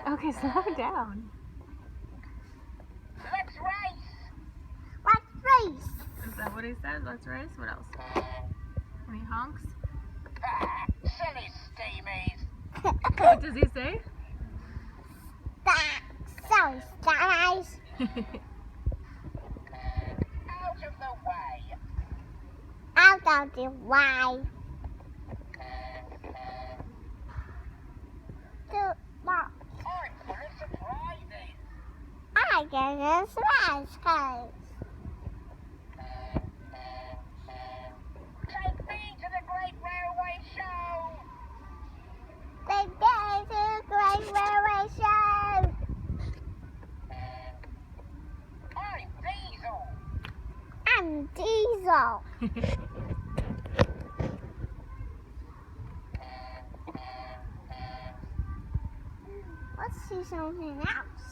Okay, slow down. Let's race. Let's race. Is that what he said? Let's race? What else? Any honks? Silly steamies. What does he say? That's so nice. Out of the way. Out of the way. I'm full of surprises. I get a smash case. Take me to the Great Railway Show. They get to the Great Railway Show. I'm Diesel. I'm Diesel. Let's see something else.